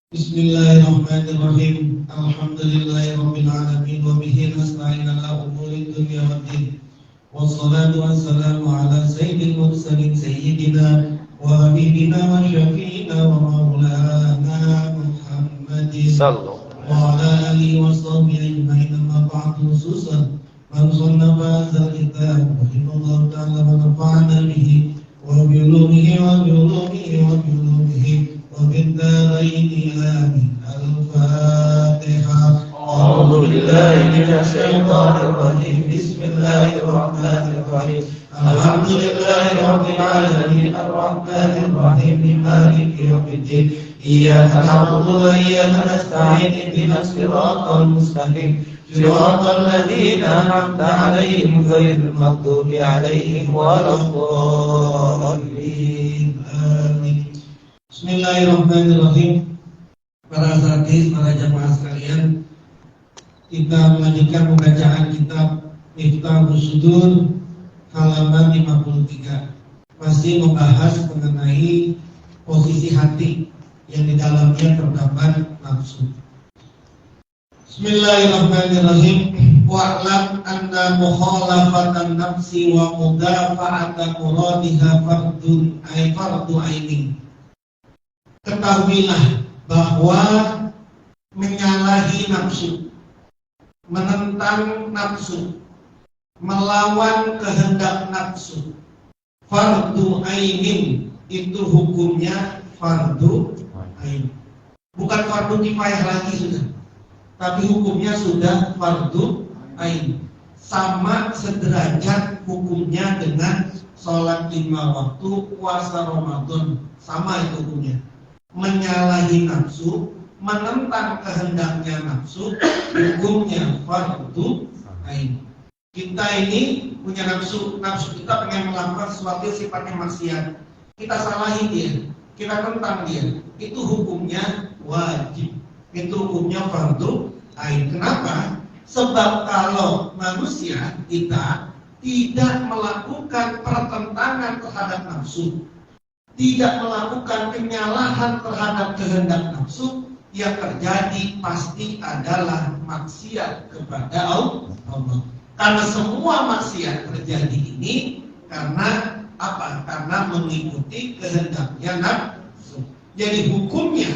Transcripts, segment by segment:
Bismillahirrahmanirrahim. Alhamdulillahirrabbilalamin wa bihi nasta'in ala umuri dunya waddin. Wassalatu wassalamu ala sayyidil mursalin sayyidina wa habibina wa syafi'ina wa maulana Muhammadin wa ala alihi wa sahbihi ajma'in, amma ba'du. Khususan man sannafa hadzal kitab rahimahullahu ta'ala wa nafa'ana bihi wa bi ulumihi wa bi ulumihi wa bi ulumihi وبالدارين آمين. الفاتحة. أعوذ بالله من الشيطان الرجيم. بسم الله الرحمن الرحيم. الحمد لله رب العالمين الرحمن الرحيم مالك يوم الدين. إياك نعبد وإياك نستعين اهدنا الصراط المستقيم صراط الذين أنعمت عليهم غير المغضوب عليهم ولا الضالين. آمين. Bismillahirrahmanirrahim. Para asatidz, para jamaah sekalian, kita melanjutkan pembacaan kitab Miftahus Sudur halaman 53. Masih membahas mengenai posisi hati yang di dalamnya terdapat nafsu. Bismillahirrahmanirrahim. Wa'lam anna mukhalafatan nafsi wa mudafa'atan muradiha fardu aini. Ketahuilah bahwa menyalahi nafsu, menentang nafsu, melawan kehendak nafsu, fardu ainin, itu hukumnya fardu ain. Bukan fardu kifayah lagi sudah, tapi hukumnya sudah fardu ain. Sama sederajat hukumnya dengan sholat 5 waktu, puasa Ramadan, sama itu hukumnya. Menyalahi nafsu, menentang kehendaknya nafsu, hukumnya fardu ain. Kita ini punya nafsu kita pengen melakukan sesuatu yang sifatnya maksiat, kita salahi dia, kita tentang dia, itu hukumnya wajib, itu hukumnya fardu ain. Kenapa? Sebab kalau manusia kita tidak melakukan pertentangan terhadap nafsu, tidak melakukan penyalahan terhadap kehendak nafsu, yang terjadi pasti adalah maksiat kepada Allah. Karena semua maksiat terjadi ini karena apa? Karena mengikuti kehendaknya nafsu. Jadi hukumnya,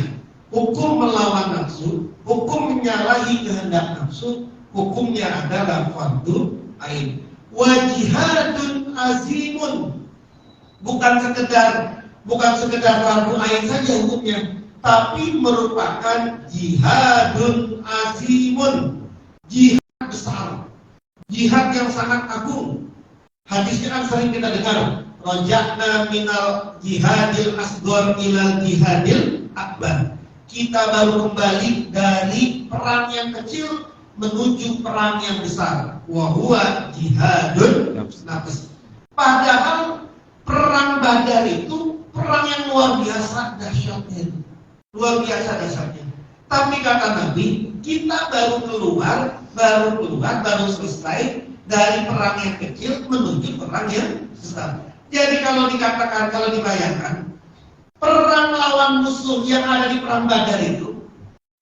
hukum melawan nafsu, hukum menyalahi kehendak nafsu, hukumnya adalah fardu ain. Wajihadun azimun, bukan sekedar fardu ain saja hukumnya, tapi merupakan jihadun azimun, jihad besar, jihad yang sangat agung. Hadisnya kan sering kita dengar, raja'na minal jihadil asghar ilal jihadil akbar. Kita baru kembali dari perang yang kecil menuju perang yang besar, wa huwa jihadun nafs. Padahal perang Badar itu perang yang luar biasa dahsyatnya, luar biasa dahsyatnya. Tapi kata Nabi, kita baru keluar, baru selesai dari perang yang kecil menuju perang yang besar. Jadi kalau dikatakan, kalau dibayangkan, perang lawan musuh yang ada di perang Badar itu,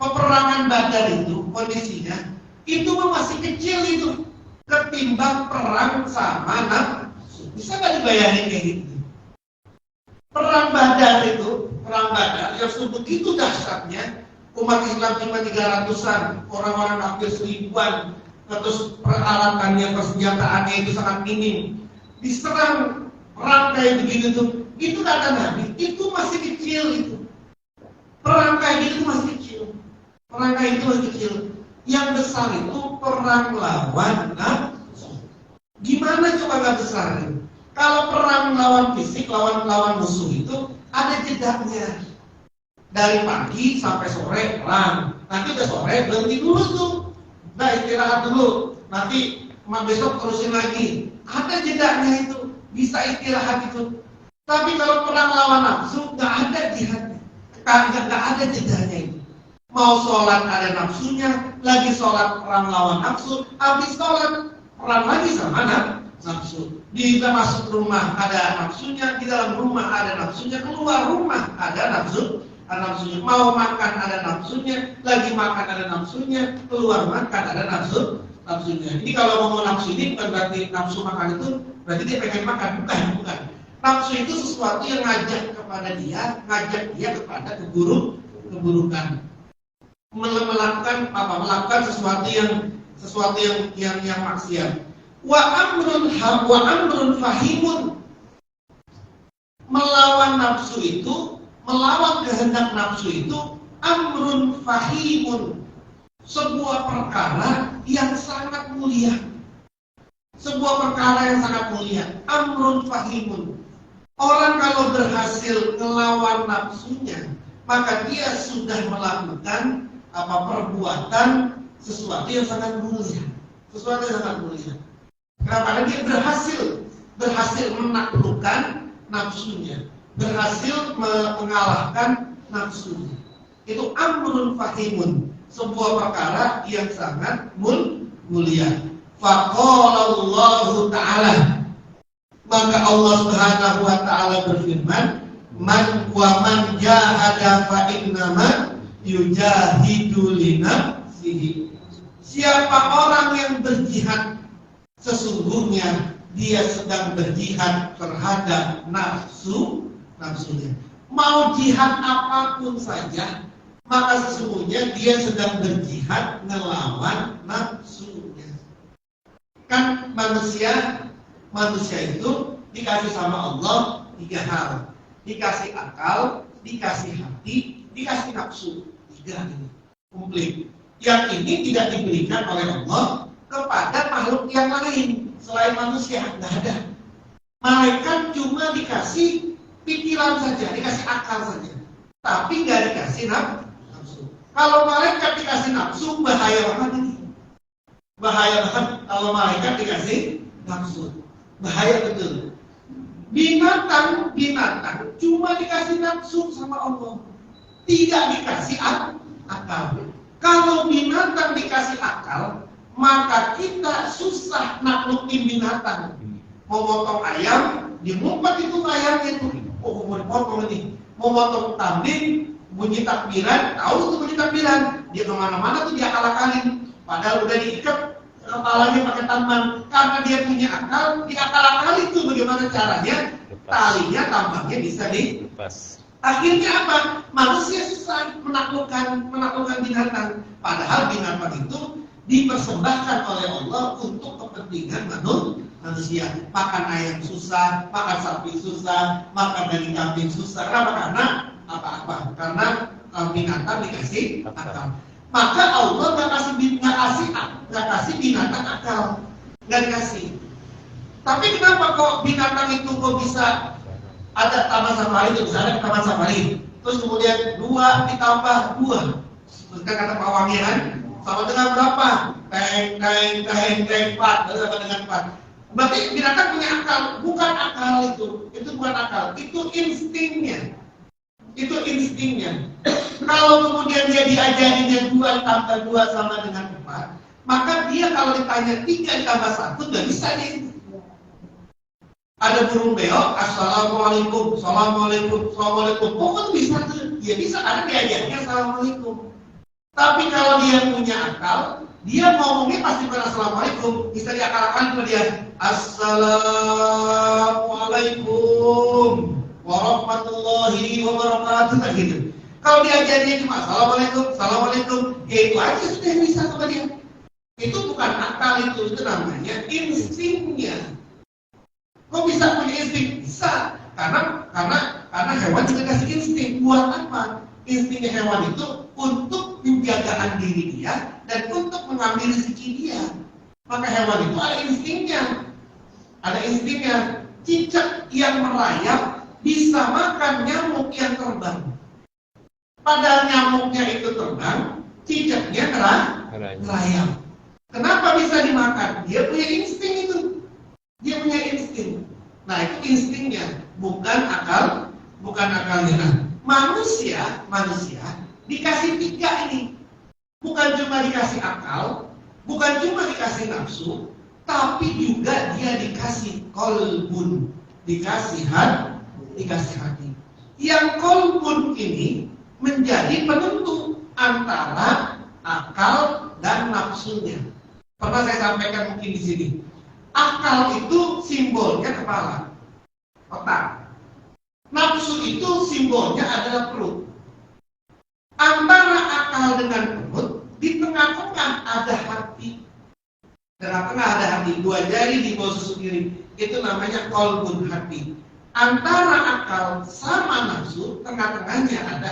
peperangan Badar itu kondisinya itu masih kecil itu ketimbang perang sama nafsu. Bisa nggak dibayangin kayak gitu? Perang Badar yang begitu dahsyatnya, umat Islam cuma 300-an, orang-orang hampir 1000-an, terus peralatannya, persenjataannya itu sangat minim. Diserang perang kayak begitu tuh, itu kata Nabi, itu masih kecil itu. Perang kayak gitu masih kecil. Perang kayak itu masih kecil. Yang besar itu perang lawan nafsu. Gimana coba nggak besar itu? Kalau perang lawan fisik, lawan musuh itu ada jedanya. Dari pagi sampai sore perang. Nanti udah sore berhenti dulu tuh. Nah istirahat dulu. Nanti besok terusin lagi. Ada jedanya itu. Bisa istirahat itu. Tapi kalau perang lawan nafsu nggak ada jihadnya. Nggak ada jedanya itu. Mau sholat ada nafsunya, lagi sholat perang lawan nafsu, habis sholat perang lagi sama nafsu. Di masuk rumah ada nafsunya, di dalam rumah ada nafsunya, keluar rumah ada nafsunya. Mau makan ada nafsunya, lagi makan ada nafsunya, keluar makan ada nafsunya. Jadi kalau mau nafsu ini bukan berarti nafsu makan itu berarti dia pengen makan, bukan. Nafsu itu sesuatu yang ngajak dia kepada keburukan. Melakukan sesuatu yang maksiat. Wa amrun fahimun. Melawan kehendak nafsu itu amrun fahimun, sebuah perkara yang sangat mulia. Amrun fahimun. Orang kalau berhasil melawan nafsunya, maka dia sudah melakukan perbuatan sesuatu yang sangat mulia. Kenapa? Karena dia berhasil menaklukkan nafsunya, berhasil mengalahkan nafsunya. Itu amrun fahimun, sebuah perkara yang sangat mulia. Faqala Allahu ta'ala, maka Allah Subhanahu wa ta'ala berfirman, man jahada fa innama yujahidu li nafsihi. Siapa orang yang berjihad, sesungguhnya dia sedang berjihad terhadap nafsunya. Mau jihad apapun saja, maka sesungguhnya dia sedang berjihad melawan nafsunya. Kan manusia itu dikasih sama Allah 3 hal. Dikasih akal, dikasih hati, dikasih nafsu. 3 ini komplit. Yang ini tidak diberikan oleh Allah kepada makhluk yang lain selain manusia, nggak ada. Malaikat cuma dikasih pikiran saja, dikasih akal saja, tapi nggak dikasih nafsu. Kalau malaikat dikasih nafsu, bahaya banget ini. Bahaya banget kalau malaikat dikasih nafsu, bahaya betul. Binatang cuma dikasih nafsu sama Allah, tidak dikasih akal. Kalau binatang dikasih akal, maka kita susah naklukin binatang. Mau potong ayam, dimumpet itu ayamnya itu. Oh, mau dipotong ini. Mau potong kambing, bunyi takbiran, tahu itu bunyi takbiran. Dia kemana-mana tuh dia akal-akalin. Padahal udah diikat kepalanya pakai tamban. Karena dia punya akal, diakal-akalin itu bagaimana caranya talinya, tambangnya bisa dilepas. Akhirnya apa? Manusia susah menaklukkan binatang. Padahal binatang itu dipersembahkan oleh Allah untuk kepentingan manusia. Makan ayam susah, makan sapi susah, makan daging kambing susah. Kenapa? Karena karena binatang dikasih akal. Maka Allah nggak kasih binatang akal, nggak dikasih. Tapi kenapa kok binatang itu kok bisa ada taman safari, itu bisa ada taman safari, terus kemudian 2 ditambah 2, terus kan kata Pak Wangi kan, sama dengan berapa? Teng 4, sama dengan 4. Berarti binatang punya akal, bukan akal itu bukan akal, itu instingnya. Kalau kemudian dia diajarinnya 2 tambah 2 sama dengan 4, maka dia kalau ditanya 3 tambah 1 nggak bisa nih. Ada burung beo, assalamualaikum. Oh, itu bisa tuh. Ya bisa, karena diajarnya assalamualaikum. Tapi kalau dia punya akal, dia ngomongnya pasti bukan assalamualaikum. Bisa diakal-akalin kalau dia assalamualaikum warahmatullahi wabarakatuh, kan gitu. Kalau diajarnya cuma assalamualaikum, ya itu aja sudah bisa sama dia. Itu bukan akal, itu namanya instingnya. Kok bisa punya insting? Bisa, karena hewan juga kasih insting. Buat apa? Instingnya hewan itu untuk penjagaan diri dia dan untuk mengambil rezeki dia. Maka hewan itu ada instingnya. Cicak yang merayap bisa makan nyamuk yang terbang. Padahal nyamuknya itu terbang, cicaknya merayap. Kenapa bisa dimakan? Dia punya insting itu. Nah, itu instingnya, bukan akalnya. Manusia dikasih 3 ini. Bukan cuma dikasih akal, bukan cuma dikasih nafsu, tapi juga dia dikasih qalbun, dikasih hati. Yang qalbun ini menjadi penentu antara akal dan nafsunya. Pernah saya sampaikan mungkin di sini. Akal itu simbolnya kepala, otak. Nafsu itu simbolnya adalah perut. Antara akal dengan perut, di tengah-tengah ada hati. Tengah-tengah ada hati, dua jari di bawah susu kiri. Itu namanya qalbun, hati. Antara akal sama nafsu, tengah-tengahnya ada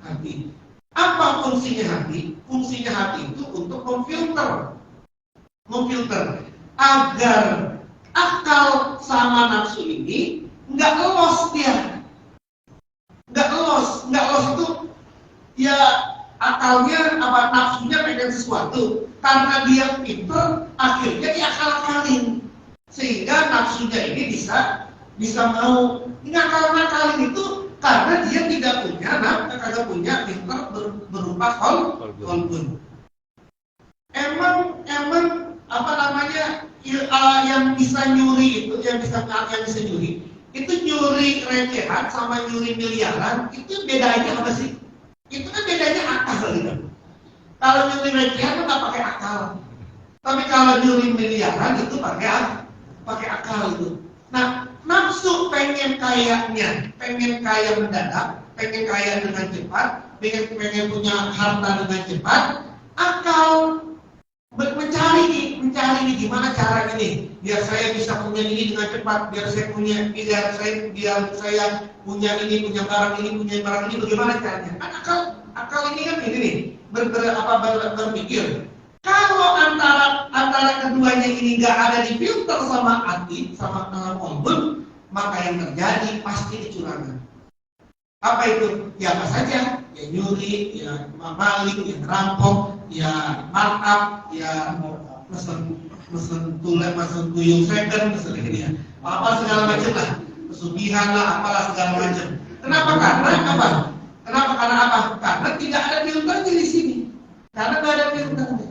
hati. Apa fungsinya hati? Fungsinya hati itu untuk memfilter agar akal sama nafsu ini nggak los dia, nggak los itu ya akalnya apa nafsunya pengen sesuatu karena dia pinter akhirnya diakal-akalin sehingga nafsunya ini bisa mau ngakal-ngakalin itu karena dia tidak punya pinter berupa qalbun. Emang apa namanya yang bisa nyuri itu yang bisa nyuri itu nyuri recehan sama nyuri miliaran itu bedanya apa sih? Itu kan bedanya akal gitu. Kalau nyuri recehan itu nggak pakai akal, tapi kalau nyuri miliaran itu pakai akal itu. Nah, nafsu pengen kaya mendadak, pengen kaya dengan cepat, pengen punya harta dengan cepat, akal mencari nih gimana cara ini biar saya bisa punya ini dengan cepat, biar saya punya barang ini bagaimana caranya? Kan akal ini kan ini nih berpikir. Kalau antara keduanya ini nggak ada di filter sama hati sama qalbun, maka yang terjadi pasti kecurangan. Apa itu? Ya apa saja, ya nyuri, ya maling, ya ngerampok, ya markup, ya mesen tuyul second, misalnya ini ya, apa segala macam lah, pesugihan lah, apalah segala macam. Kenapa? Karena apa? Karena tidak ada filternya di sini. Karena tidak ada filternya.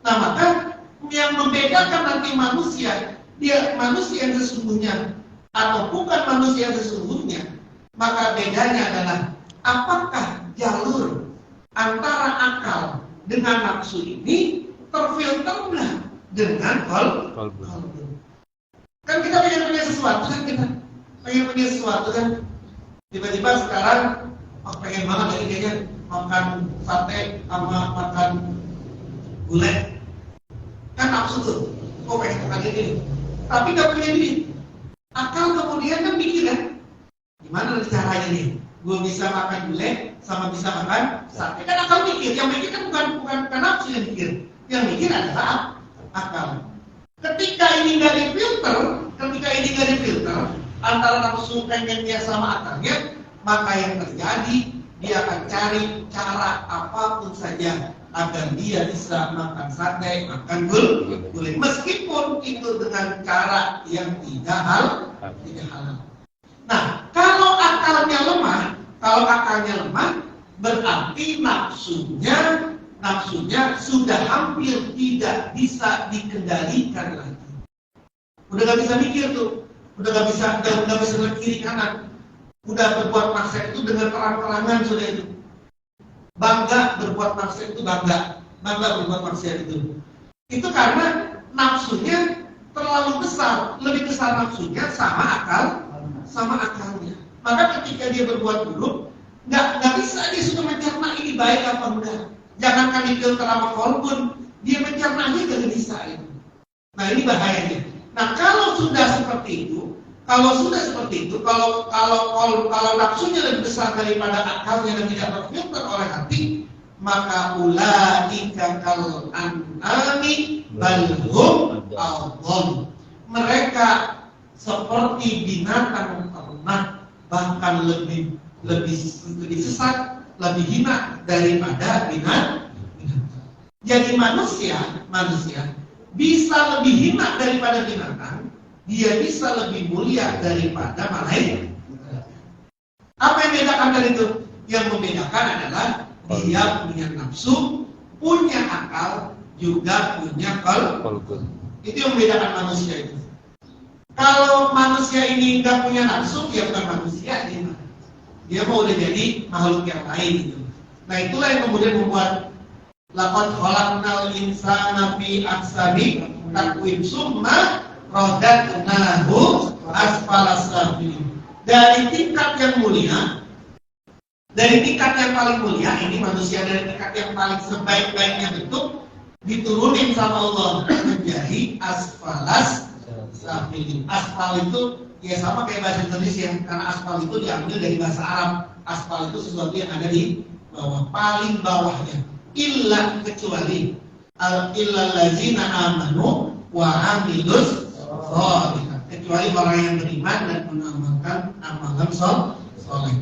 Nah maka yang membedakan nanti manusia yang sesungguhnya atau bukan manusia yang sesungguhnya, maka bedanya adalah apakah jalur antara akal dengan nafsu ini terfilter nggak dengan qalbun. Kan kita pengen punya sesuatu kan, tiba-tiba sekarang pengen banget kayaknya makan sate sama makan gulai, kan nafsu tuh, pengen makan ini, tapi nggak punya duit. Akal kemudian kan mikir kan, gimana caranya nih? Gue bisa makan gulai sama bisa makan sate. Kan akal mikir, yang mikir kan bukan nafsu yang mikir. Yang mikir adalah akal. Ketika ini nggak difilter antara nafsu pengennya sama akalnya, maka yang terjadi dia akan cari cara apapun saja agar dia bisa makan sate, makan gulai, meskipun itu dengan cara yang tidak halal. Nah, kalau akalnya lemah, berarti nafsunya sudah hampir tidak bisa dikendalikan lagi. Udah gak bisa mikir tuh, udah gak bisa kiri kanan, udah berbuat maksiat itu dengan terang-terangan sudah itu. Bangga berbuat maksiat itu bangga berbuat maksiat itu. Itu karena nafsunya terlalu besar, lebih besar nafsunya sama akalnya. Maka ketika dia berbuat buruk, nggak bisa dia sudah mencerna ini baik apa enggak. Jangankan difilter sama qalbun, dia mencernanya nggak bisa itu. Nah ini bahayanya. Nah kalau seperti itu, kalau nafsunya lebih besar daripada akalnya dan tidak terfilter oleh hati, maka ulaika kal an'ami bal hum adall. Mereka seperti binatang ternak, bahkan lebih sesat, lebih hina daripada binatang. Jadi manusia bisa lebih hina daripada binatang, dia bisa lebih mulia daripada malaikat. Apa yang membedakan dari itu? Yang membedakan adalah dia punya nafsu, punya akal, juga punya qalbun. Itu yang membedakan manusia itu. Kalau manusia ini nggak punya nafsu, dia bukan manusia, dia mau udah jadi makhluk yang lain gitu. Nah itulah yang kemudian membuat laqad khalaqnal insana fi ahsani taqwim summa radadnahu asfala safilin. Dari tingkat yang mulia, dari tingkat yang paling mulia, ini manusia dari tingkat yang paling sebaik-baiknya bentuk diturunin sama Allah menjadi asfalas safilin. Asfal itu ya sama kayak bahasa Indonesia, karena asfal itu diambil dari bahasa Arab. Asfal itu sesuatu yang ada di bawah, paling bawahnya. Illa kecuali illal ladzina amanu wa amilus sholihat, kecuali orang yang beriman dan mengamalkan amalan soleh.